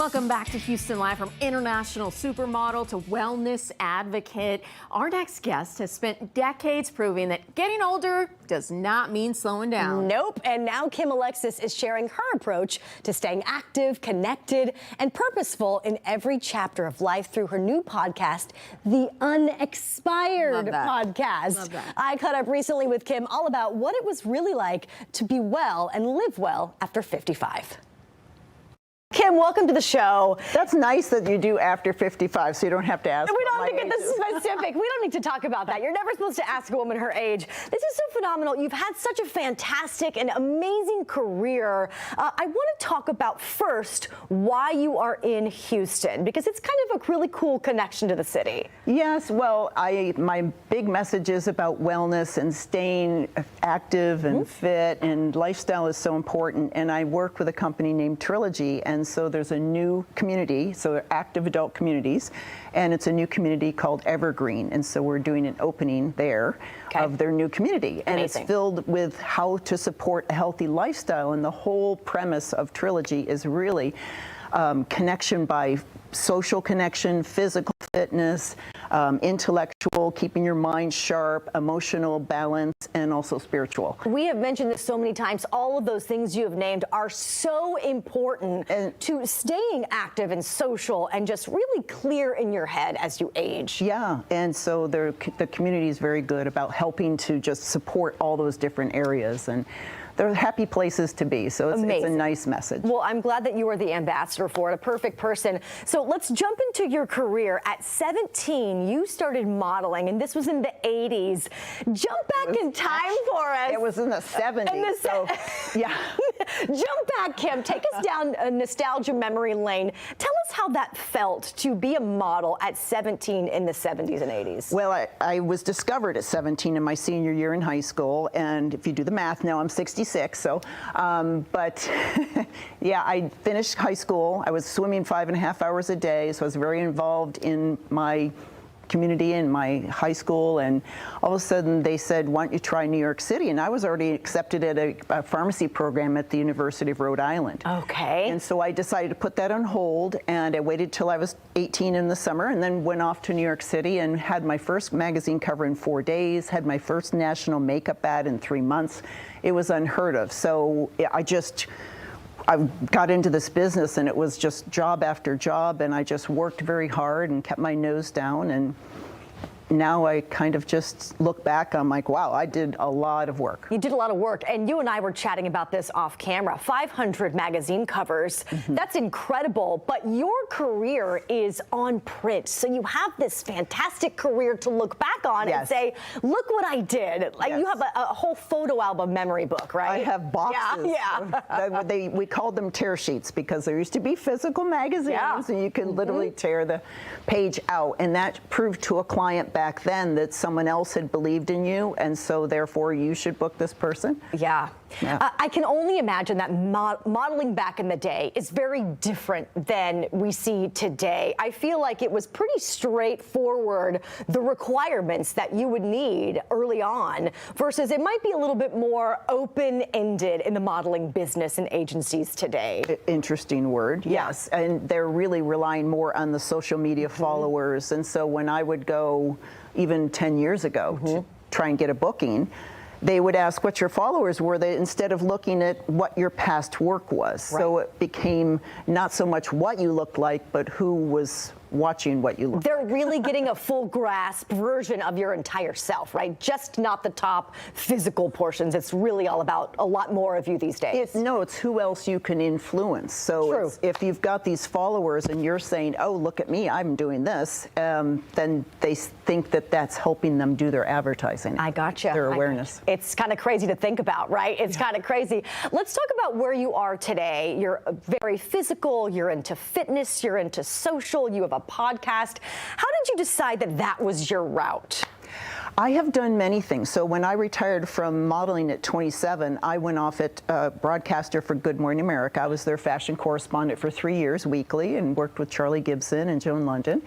Welcome back to Houston Live. From international supermodel to wellness advocate, our next guest has spent decades proving that getting older does not mean slowing down. Nope. And now Kim Alexis is sharing her approach to staying active, connected, and purposeful in every chapter of life through her new podcast, the Unexpired Podcast. Love that. I caught up recently with Kim all about what it was really like to be well and live well after 55. Kim, welcome to the show. That's nice that you do after 55, so you don't have to ask. We don't have to get this specific. We don't need to talk about that. You're never supposed to ask a woman her age. This is so phenomenal. You've had such a fantastic and amazing career. I want to talk about first why you are in Houston, because it's kind of a really cool connection to the city. Yes, well, my big message is about wellness and staying active and fit, and lifestyle is so important. And I work with a company named Trilogy, and so there's a new community, so they're active adult communities, and it's a new community called Evergreen, and so we're doing an opening there of their new community. And it's filled with how to support a healthy lifestyle, and the whole premise of Trilogy is really connection by social connection, physical fitness, intellectual, keeping your mind sharp, emotional balance, and also spiritual. We have mentioned this so many times. All of those things you have named are so important to staying active and social and just really clear in your head as you age. Yeah, and so the community is very good about helping to just support all those different areas, and they're happy places to be, so it's a nice message. Well, I'm glad that you are the ambassador for it, a perfect person. So let's jump into your career. At 17, you started modeling, and this was in the 80s. Jump back in time for us. It was in the 70s, so yeah. Jump back, Kim. Take us down a nostalgia memory lane. Tell us how that felt to be a model at 17 in the 70s and 80s. Well, I was discovered at 17 in my senior year in high school, and if you do the math now, I'm 66, so, but yeah, I finished high school. I was swimming 5.5 hours a day, so I was very involved in my community in my high school, and all of a sudden they said, why don't you try New York City? And I was already accepted at a pharmacy program at the University of Rhode Island. Okay. And so I decided to put that on hold, and I waited till I was 18 in the summer, and then went off to New York City and had my first magazine cover in 4 days, had my first national makeup ad in 3 months. It was unheard of. So I got into this business, and it was just job after job, and I just worked very hard and kept my nose down, and now I kind of just look back, I'm like, wow, I did a lot of work. You did a lot of work, and you and I were chatting about this off camera. 500 magazine covers, that's incredible, but your career is on print, so you have this fantastic career to look back on and say, look what I did. Like you have a whole photo album memory book, right? I have boxes. We called them tear sheets, because there used to be physical magazines, and you could literally tear the page out, and that proved to a client back then that someone else had believed in you, and so therefore you should book this person. I can only imagine that modeling back in the day is very different than we see today. I feel like it was pretty straightforward, the requirements that you would need early on, versus it might be a little bit more open-ended in the modeling business and agencies today. Interesting word, yes. And they're really relying more on the social media followers, and so when I would go even 10 years ago to try and get a booking, they would ask what your followers were, instead of looking at what your past work was. So it became not so much what you looked like, but who was watching what you look. They're really getting a full grasp version of your entire self, right? Just not the top physical portions. It's really all about a lot more of you these days. It's who else you can influence. So if you've got these followers and you're saying, oh, look at me, I'm doing this, then they think that that's helping them do their advertising. I gotcha. Their awareness. It's kind of crazy to think about, right? It's kind of crazy. Let's talk about where you are today. You're very physical, you're into fitness, you're into social, you have a podcast. How did you decide that that was your route? I have done many things. So when I retired from modeling at 27, I went off at broadcaster for Good Morning America. I was their fashion correspondent for 3 years weekly, and worked with Charlie Gibson and Joan London.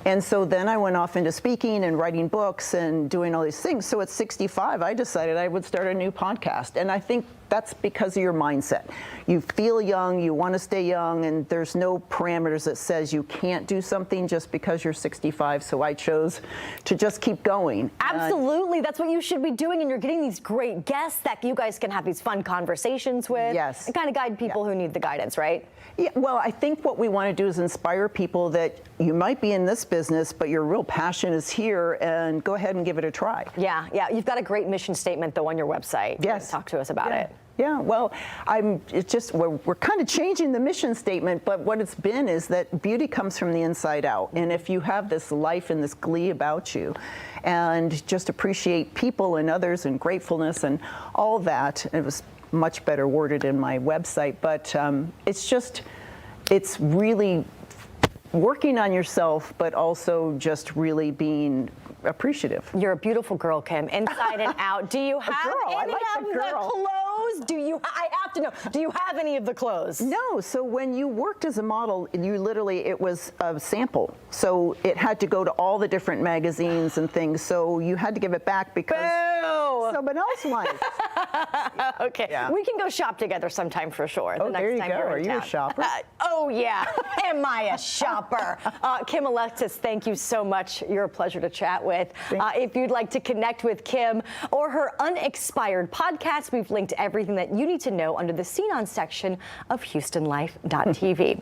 And so then I went off into speaking and writing books and doing all these things. So at 65, I decided I would start a new podcast. And I think that's because of your mindset. You feel young, you want to stay young, and there's no parameters that says you can't do something just because you're 65. So I chose to just keep going. Absolutely. That's what you should be doing. And you're getting these great guests that you guys can have these fun conversations with. Yes. And kind of guide people who need the guidance, right? Yeah, well, I think what we want to do is inspire people that you might be in this business, but your real passion is here, and go ahead and give it a try. Yeah. You've got a great mission statement, though, on your website. Yes. Talk to us about it. Yeah, well, we're kind of changing the mission statement, but what it's been is that beauty comes from the inside out. And if you have this life and this glee about you and just appreciate people and others and gratefulness and all that, it was much better worded in my website, but it's really working on yourself, but also just really being appreciative. You're a beautiful girl, Kim, inside and out. Do you have any of the clothes? I have to know, do you have any of the clothes? No, so when you worked as a model, it was a sample. So it had to go to all the different magazines and things, so you had to give it back because someone else wanted it. Okay, Yeah. we can go shop together sometime for sure. Oh, there you go. Are you a shopper? Oh, yeah. Am I a shopper? Kim Alexis, thank you so much. You're a pleasure to chat with. If you'd like to connect with Kim or her Unexpired podcast, we've linked everything that you need to know under the Seen On section of HoustonLife.tv.